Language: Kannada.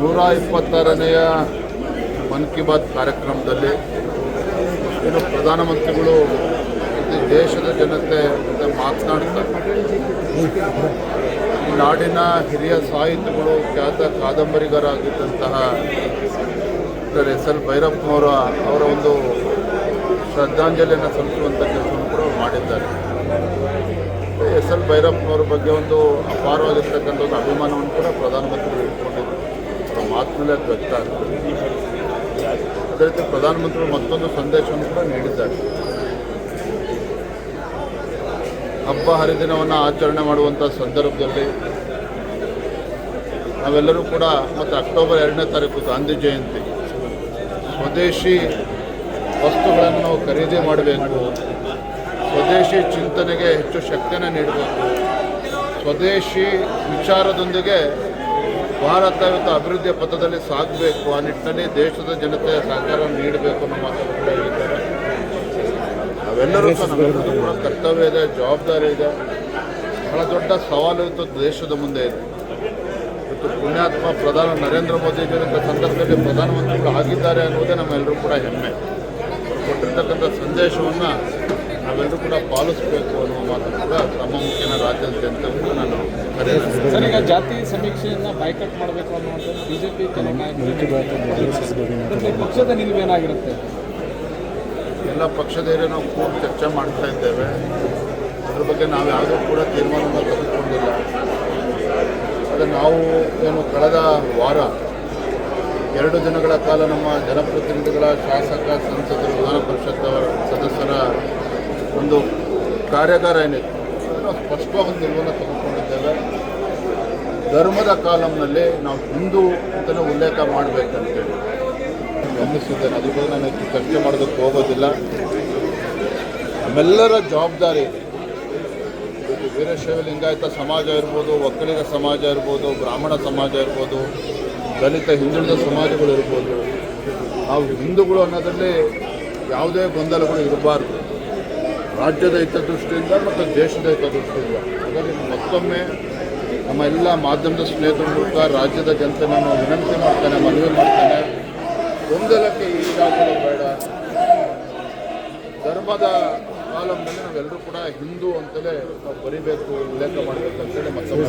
126ನೆಯ ಮನ್ ಕಿ ಬಾತ್ ಕಾರ್ಯಕ್ರಮದಲ್ಲಿ ಏನು ಪ್ರಧಾನಮಂತ್ರಿಗಳು ದೇಶದ ಜನತೆ ಮಾತನಾಡ್ತಾರೆ. ಈ ನಾಡಿನ ಹಿರಿಯ ಸಾಹಿತಿಗಳು, ಖ್ಯಾತ ಕಾದಂಬರಿಗಾರಾಗಿದ್ದಂತಹ ಡಾಕ್ಟರ್ ಎಸ್.ಎಲ್. ಭೈರಪ್ಪನವರ ಒಂದು ಶ್ರದ್ಧಾಂಜಲಿಯನ್ನು ಸಲ್ಲಿಸುವಂಥ ಕೆಲಸವನ್ನು ಕೂಡ ಮಾಡಿದ್ದಾರೆ. ಎಸ್.ಎಲ್. ಭೈರಪ್ಪನವರ ಬಗ್ಗೆ ಒಂದು ಅಪಾರವಾಗಿರ್ತಕ್ಕಂಥ ಒಂದು ಅಭಿಮಾನವನ್ನು ಕೂಡ ಪ್ರಧಾನಮಂತ್ರಿಗಳು ಇಟ್ಕೊಂಡಿದ್ದಾರೆ. ಅವರ ಮಾತಿನಲ್ಲೇ ಅದು ವ್ಯಕ್ತ ಆಗ್ತದೆ. ಅದೇ ರೀತಿ ಪ್ರಧಾನಮಂತ್ರಿಗಳು ಮತ್ತೊಂದು ಸಂದೇಶವನ್ನು ಕೂಡ ನೀಡಿದ್ದಾರೆ. ಹಬ್ಬ ಹರಿದಿನವನ್ನು ಆಚರಣೆ ಮಾಡುವಂಥ ಸಂದರ್ಭದಲ್ಲಿ ನಾವೆಲ್ಲರೂ ಕೂಡ ಮತ್ತು ಅಕ್ಟೋಬರ್ 2ನೇ ತಾರೀಕು ಗಾಂಧಿ ಜಯಂತಿ, ಸ್ವದೇಶಿ ವಸ್ತುಗಳನ್ನು ನಾವು ಖರೀದಿ ಮಾಡಬೇಕು, ಸ್ವದೇಶಿ ಚಿಂತನೆಗೆ ಹೆಚ್ಚು ಶಕ್ತಿಯನ್ನು ನೀಡಬೇಕು, ಸ್ವದೇಶಿ ವಿಚಾರದೊಂದಿಗೆ ಭಾರತ ಇವತ್ತು ಅಭಿವೃದ್ಧಿಯ ಪಥದಲ್ಲಿ ಸಾಗಬೇಕು, ಆ ನಿಟ್ಟಿನಲ್ಲಿ ದೇಶದ ಜನತೆಯ ಸಹಕಾರವನ್ನು ನೀಡಬೇಕು ಅನ್ನೋ ಮಾತನ್ನು ಕೂಡ ಹೇಳಿದ್ದಾರೆ. ನಾವೆಲ್ಲರೂ ನಮ್ಮೆಲ್ಲರೂ ಕೂಡ ಕರ್ತವ್ಯ ಇದೆ, ಜವಾಬ್ದಾರಿ ಇದೆ. ಬಹಳ ದೊಡ್ಡ ಸವಾಲು ಇವತ್ತು ದೇಶದ ಮುಂದೆ ಇದೆ. ಇವತ್ತು ಪುಣ್ಯಾತ್ಮ ಪ್ರಧಾನಿ ನರೇಂದ್ರ ಮೋದಿಜಿಯವರ ಸಂದರ್ಭದಲ್ಲಿ ಪ್ರಧಾನಮಂತ್ರಿಗಳು ಆಗಿದ್ದಾರೆ ಅನ್ನೋದೇ ನಮ್ಮೆಲ್ಲರೂ ಕೂಡ ಹೆಮ್ಮೆ. ಅವರು ಕೊಟ್ಟಿರ್ತಕ್ಕಂಥ ಸಂದೇಶವನ್ನು ನಾವೆಲ್ಲರೂ ಕೂಡ ಪಾಲಿಸಬೇಕು ಅನ್ನುವ ಮಾತನ್ನು ಕೂಡ ತಮ್ಮ ಮುಖ್ಯನ ರಾಜ್ಯದ ಜನತೆ ಕೂಡ ನಾನು ಕರೆಯುತ್ತೇನೆ. ಈಗ ಜಾತಿ ಸಮೀಕ್ಷೆಯನ್ನು ಬೈಕಟ್ ಮಾಡಬೇಕು ಅನ್ನುವಂಥದ್ದು ಬಿಜೆಪಿ ಪಕ್ಷದ ನಿಲುವೇನಾಗಿರುತ್ತೆ? ಎಲ್ಲ ಪಕ್ಷದ ನಾವು ಕೂಡ ಚರ್ಚೆ ಮಾಡ್ತಾ ಇದ್ದೇವೆ. ಅದ್ರ ಬಗ್ಗೆ ನಾವು ಯಾವುದೂ ಕೂಡ ತೀರ್ಮಾನವನ್ನು ತೆಗೆದುಕೊಂಡಿಲ್ಲ. ಆದರೆ ನಾವು ಏನು ಕಳೆದ ವಾರ 2 ದಿನಗಳ ಕಾಲ ನಮ್ಮ ಜನಪ್ರತಿನಿಧಿಗಳ, ಶಾಸಕ, ಸಂಸದರು, ವಿಧಾನ ಪರಿಷತ್ ಸದಸ್ಯರ ಒಂದು ಕಾರ್ಯಾಗಾರ ಏನಿದೆ ನಾವು ಸ್ಪಷ್ಟವಾಗಿ ಒಂದು ನಿಲುವನ್ನು ತೆಗೆದುಕೊಂಡಿದ್ದೇವೆ. ಧರ್ಮದ ಕಾಲಂನಲ್ಲಿ ನಾವು ಹಿಂದೂ ಅಂತಲೇ ಉಲ್ಲೇಖ ಮಾಡಬೇಕಂತೇಳಿ ಗಮನಿಸಿದ್ದೇನೆ. ಅದ್ರ ಬಗ್ಗೆ ನಾನು ಹೆಚ್ಚು ಚರ್ಚೆ ಮಾಡೋದಕ್ಕೆ ಹೋಗೋದಿಲ್ಲ. ನಮ್ಮೆಲ್ಲರ ಜವಾಬ್ದಾರಿ ಇದೆ. ವೀರಶೈವ ಲಿಂಗಾಯತ ಸಮಾಜ ಇರ್ಬೋದು, ಒಕ್ಕಲಿಗ ಸಮಾಜ ಇರ್ಬೋದು, ಬ್ರಾಹ್ಮಣ ಸಮಾಜ ಇರ್ಬೋದು, ದಲಿತ ಹಿಂದುಳಿದ ಸಮಾಜಗಳು ಇರ್ಬೋದು, ನಾವು ಹಿಂದೂಗಳು ಅನ್ನೋದರಲ್ಲಿ ಯಾವುದೇ ಗೊಂದಲಗಳು ಇರಬಾರ್ದು. ರಾಜ್ಯದ ಹಿತದೃಷ್ಟಿಯಿಂದ ಮತ್ತು ದೇಶದ ಹಿತದೃಷ್ಟಿಯಿಂದ. ಹಾಗಾಗಿ ಮತ್ತೊಮ್ಮೆ ನಮ್ಮ ಎಲ್ಲ ಮಾಧ್ಯಮದ ಸ್ನೇಹಿತರ ಮೂಲಕ ರಾಜ್ಯದ ಜನತೆ ನಾನು ವಿನಂತಿ ಮಾಡ್ತೇನೆ, ಮನವಿ ಮಾಡ್ತೇನೆ. ಗೊಂದಲಕ್ಕೆ ಈಡಾಗೋದು ಬೇಡ. ಧರ್ಮದ ಕಾಲಂನಲ್ಲಿ ನಾವೆಲ್ಲರೂ ಕೂಡ ಹಿಂದೂ ಅಂತಲೇ ನಾವು ಬರಿಬೇಕು, ಉಲ್ಲೇಖ ಮಾಡಬೇಕು ಅಂತೇಳಿ ಮತ್ತೊಮ್ಮೆ